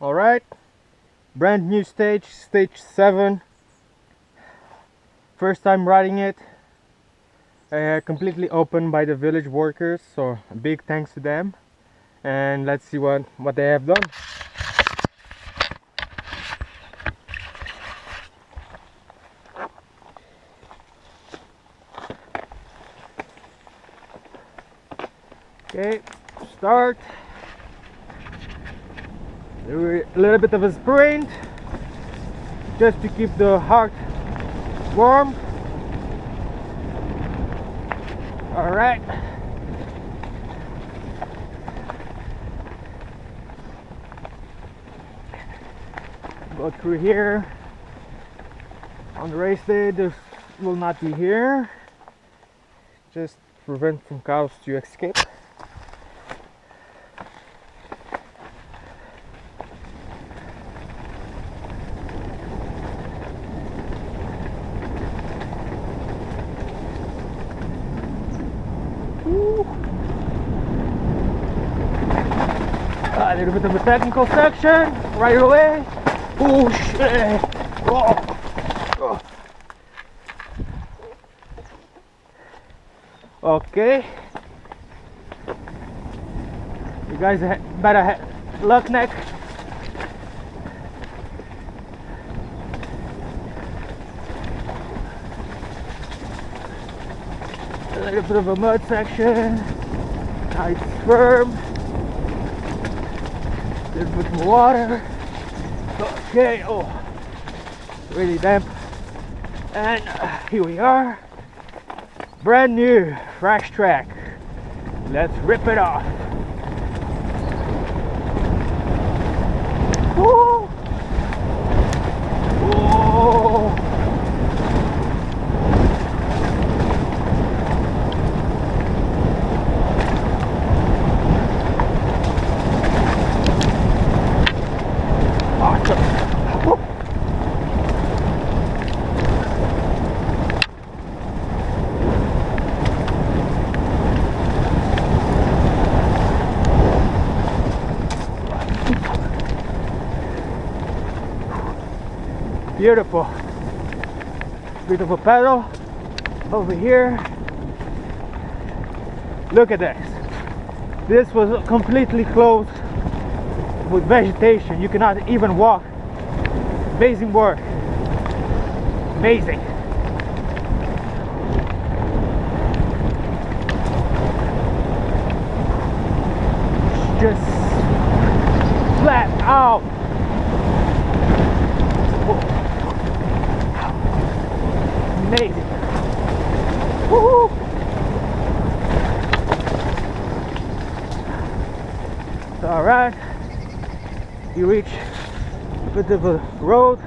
Alright, brand new stage, stage 7. First time riding it. Completely open by the village workers, so a big thanks to them. And let's see what they have done. Okay, start. A little bit of a sprint, just to keep the heart warm. Alright. Go through here. On the race day, this will not be here. Just prevent from cows to escape. A little bit of a technical section right away. Oh shit! Oh. Oh. Okay, you guys better luck neck. A little bit of a mud section. Nice firm. A little bit more water. Okay, oh, really damp. And here we are. Brand new, fresh track. Let's rip it off. Woo! Whoa! Awesome. Woo! Beautiful. Bit of a pedal over here. Look at this. This was completely closed with vegetation. You cannot even walk. Amazing work. Amazing. Just flat out. Amazing. Woohoo! So, alright, you reach a bit of a road.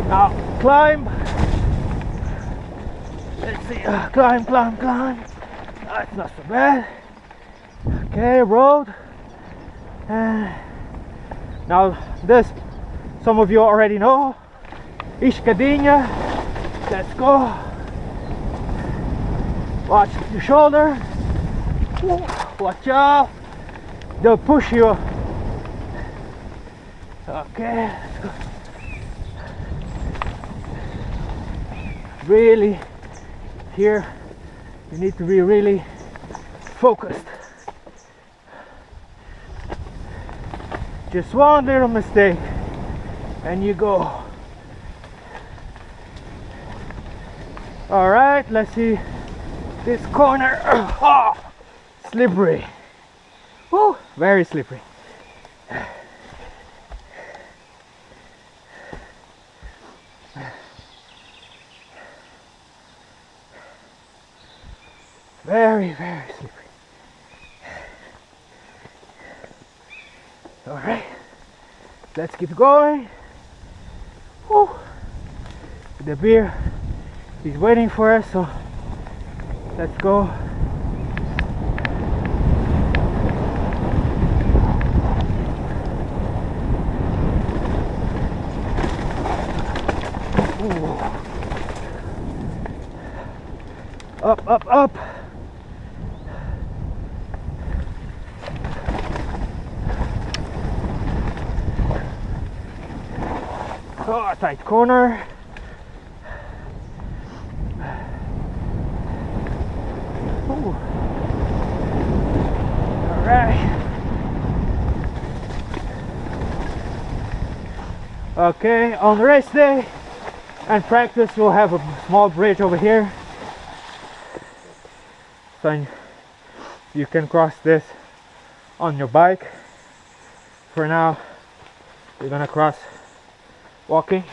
Now climb. Let's see. Climb. That's not so bad. Okay, road. Now this, some of you already know. Escadinha. Let's go. Watch your shoulder. Watch out. They'll push you. Okay, let's go. Really, here you need to be really focused. Just one little mistake and you go. All right, let's see this corner. Oh, slippery. Woo, very slippery. Very, very slippery. All right, let's keep going. Whew. The beer is waiting for us, so let's go. Ooh. Up, up, up. Oh, tight corner. Ooh. All right. Okay, on the race day and practice, we'll have a small bridge over here, so you can cross this on your bike. For now, we're gonna cross walking.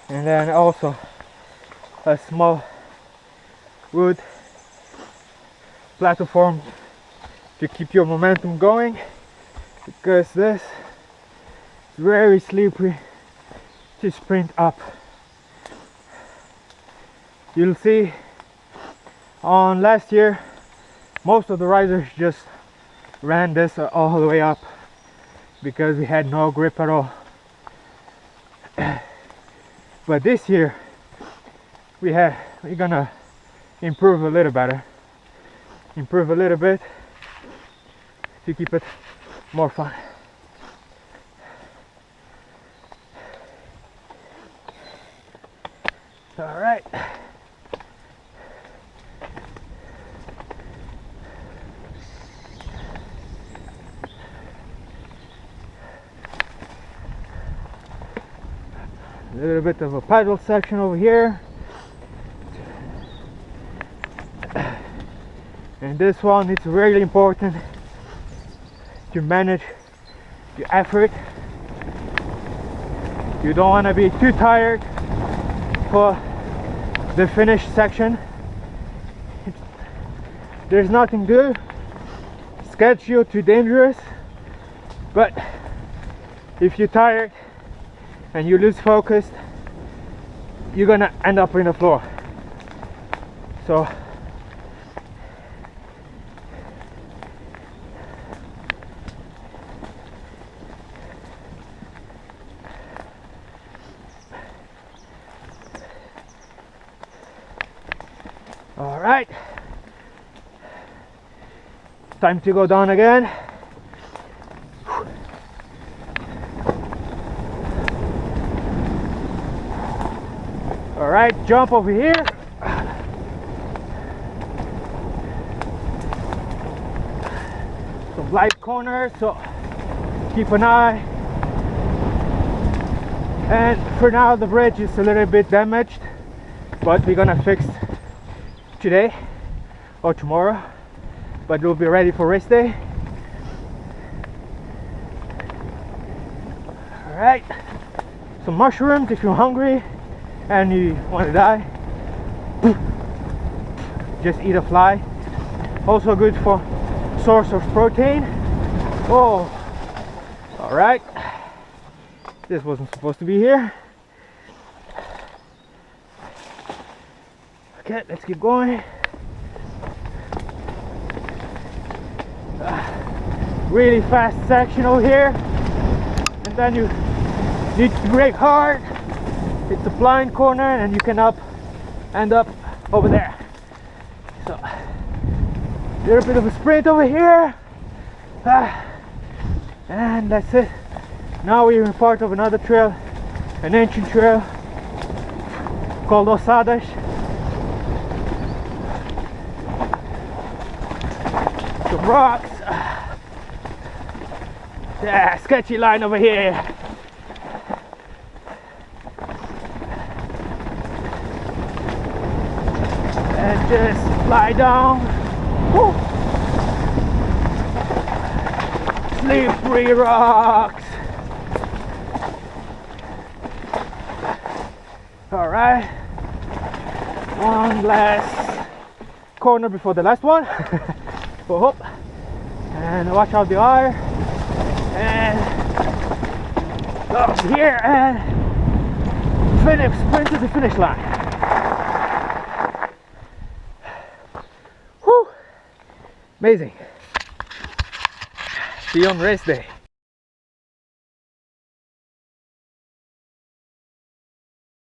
And then also a small wood platform to keep your momentum going, because this is very slippery to sprint up. You'll see on last year most of the riders just ran this all the way up because we had no grip at all. But this year we're gonna improve a little bit to keep it more fun. All right. A little bit of a paddle section over here, and this one is really important to manage your effort. You don't want to be too tired for the finish section. There's nothing to do, schedule too dangerous, but if you're tired and you lose focus, you're gonna end up on the floor. So all right, time to go down again. All right, jump over here. Some light corners, so keep an eye. And for now, the bridge is a little bit damaged, but we're gonna fix today or tomorrow, but we'll be ready for race day. All right, some mushrooms if you're hungry and you want to die. Just eat a fly. Also good for source of protein. Oh, all right. This wasn't supposed to be here. Okay, let's keep going. Really fast section over here, and then you need to brake hard. It's a blind corner and you can end up over there. So a little bit of a sprint over here, and that's it. Now we're in part of another trail, an ancient trail called Osadas. Some rocks. Yeah, sketchy line over here. And just lie down. Woo. Slippery rocks. right, one last corner before the last one. For hope, and watch out the eye, and up here and finish, sprint to the finish line. Whew. Amazing. See you on race day.